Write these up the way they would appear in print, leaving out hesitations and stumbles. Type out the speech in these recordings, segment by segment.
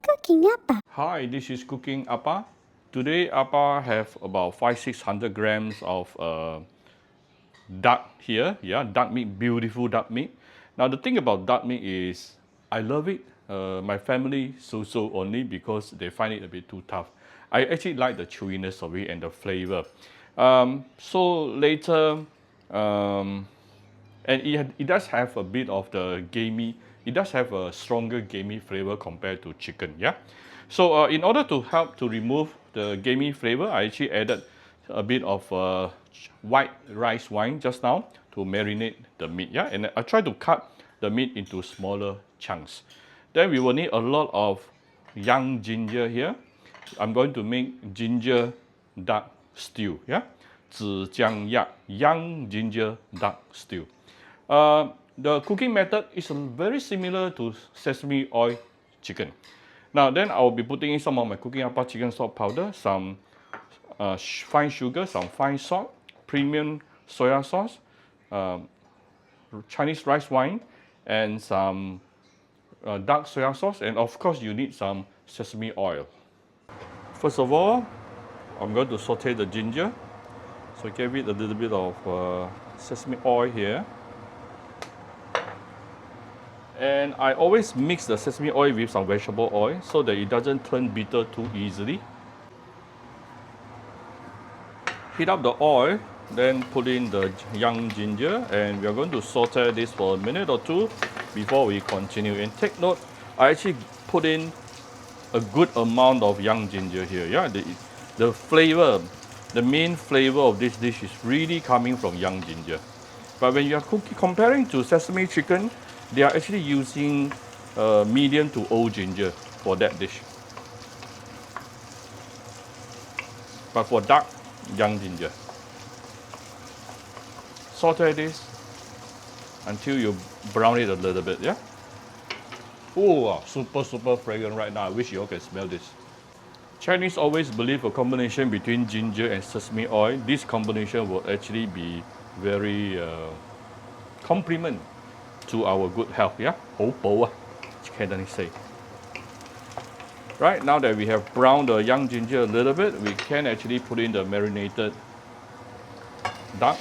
Cooking apa? Hi, this is Cooking Appa. Today, Appa have about 500-600 grams of duck here. Yeah, duck meat, beautiful duck meat. Now, the thing about duck meat is I love it. My family so only because they find it a bit too tough. I actually like the chewiness of it and the flavor. So later, and it does have a bit of the gamey, it does have a stronger gamey flavor compared to chicken, yeah? So in order to help to remove the gamey flavor, I actually added a bit of white rice wine just now to marinate the meat, yeah? And I try to cut the meat into smaller chunks. Then we will need a lot of young ginger here. I'm going to make ginger duck stew, yeah? 紫姜鸭 young ginger duck stew. The cooking method is very similar to sesame oil chicken. Now then I will be putting in some of my cooking appa chicken stock powder, some fine sugar, some fine salt, premium soya sauce, Chinese rice wine, and some dark soya sauce, and of course you need some sesame oil. First of all, I'm going to saute the ginger. So give it a little bit of sesame oil here. And I always mix the sesame oil with some vegetable oil so that it doesn't turn bitter too easily. Heat up the oil, then put in the young ginger, and we are going to saute this for a minute or two before we continue. And take note, I actually put in a good amount of young ginger here. Yeah, the flavor, the main flavor of this dish is really coming from young ginger. But when you are comparing to sesame chicken, they are actually using medium to old ginger for that dish. But for duck, young ginger. Saute this until you brown it a little bit, yeah? Oh, super fragrant right now. I wish you all can smell this. Chinese always believe a combination between ginger and sesame oil. This combination will actually be very complement to our good health, yeah? 好補啊, Cantonese say. Right, now that we have browned the young ginger a little bit, we can actually put in the marinated duck.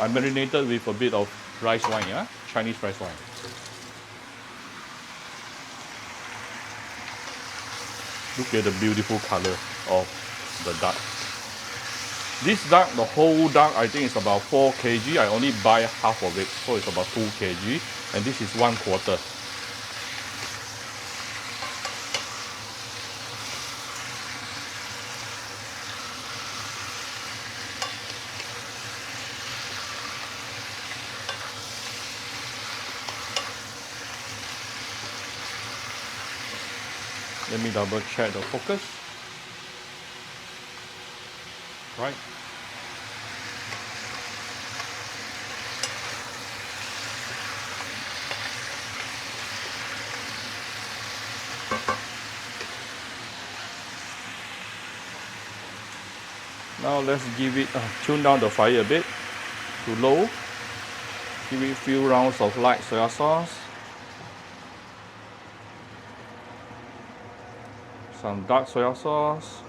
I marinated with a bit of rice wine, yeah? Chinese rice wine. Look at the beautiful color of the duck. This duck, the whole duck, I think is about 4 kg. I only buy half of it, so it's about 2 kg. And this is 1/4. Let me double check the focus. Right. Now let's give it, tune down the fire a bit to low. Give it a few rounds of light soya sauce. Some dark soya sauce.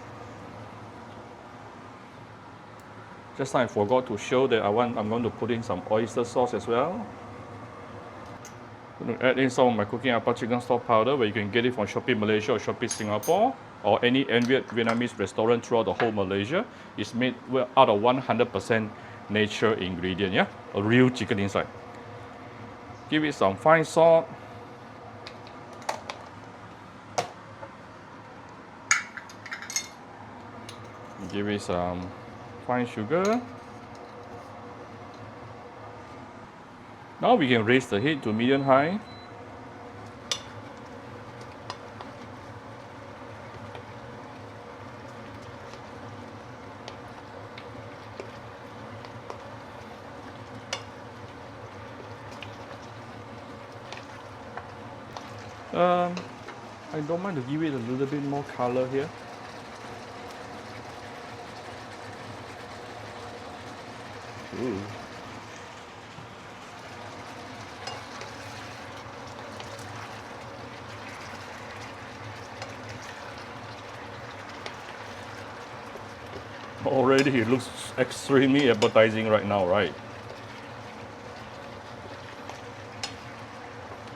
Just now I forgot to show that I'm going to put in some oyster sauce as well. I'm going to add in some of my cooking appa chicken stock powder, where you can get it from Shopee Malaysia or Shopee Singapore, or any Vietnamese restaurant throughout the whole Malaysia. It's made out of 100% nature ingredient, yeah? A real chicken inside. Give it some fine salt. Give it some fine sugar. Now we can raise the heat to medium high. I don't mind to give it a little bit more color here. Ooh. Already it looks extremely appetizing right now, right?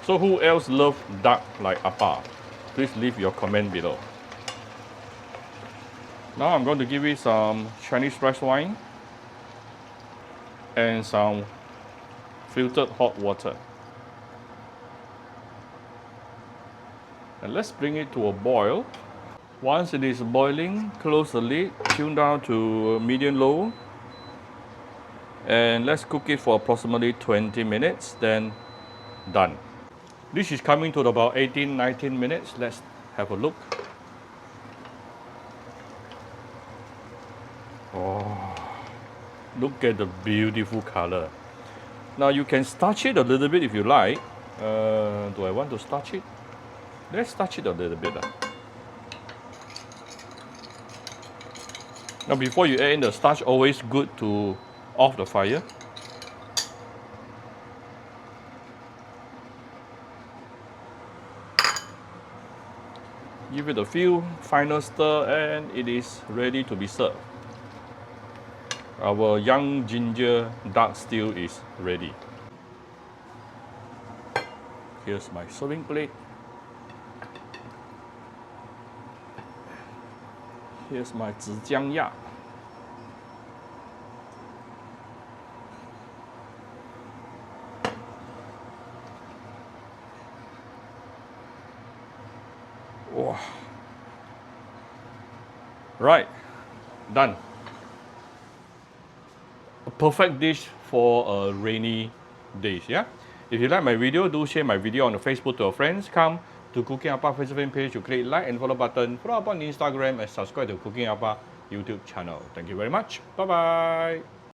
So who else love duck like Appa? Please leave your comment below. Now I'm going to give it some Chinese rice wine and some filtered hot water. And let's bring it to a boil. Once it is boiling, close the lid, tune down to medium-low, and let's cook it for approximately 20 minutes, then done. This is coming to about 18-19 minutes. Let's have a look. Oh, look at the beautiful color. Now you can starch it a little bit if you like. Do I want to starch it? Let's starch it a little bit. Now before you add in the starch, always good to off the fire. Give it a few final stir and it is ready to be served. Our young ginger duck stew is ready. Here's my serving plate. Here's my 紫姜鸭. Wow. Right, done. A perfect dish for a rainy days, yeah? If you like my video, do share my video on the Facebook to your friends. Come to Cooking Appa Facebook page to click like and follow button. Follow up on Instagram and subscribe to Cooking Appa YouTube channel. Thank you very much. Bye-bye.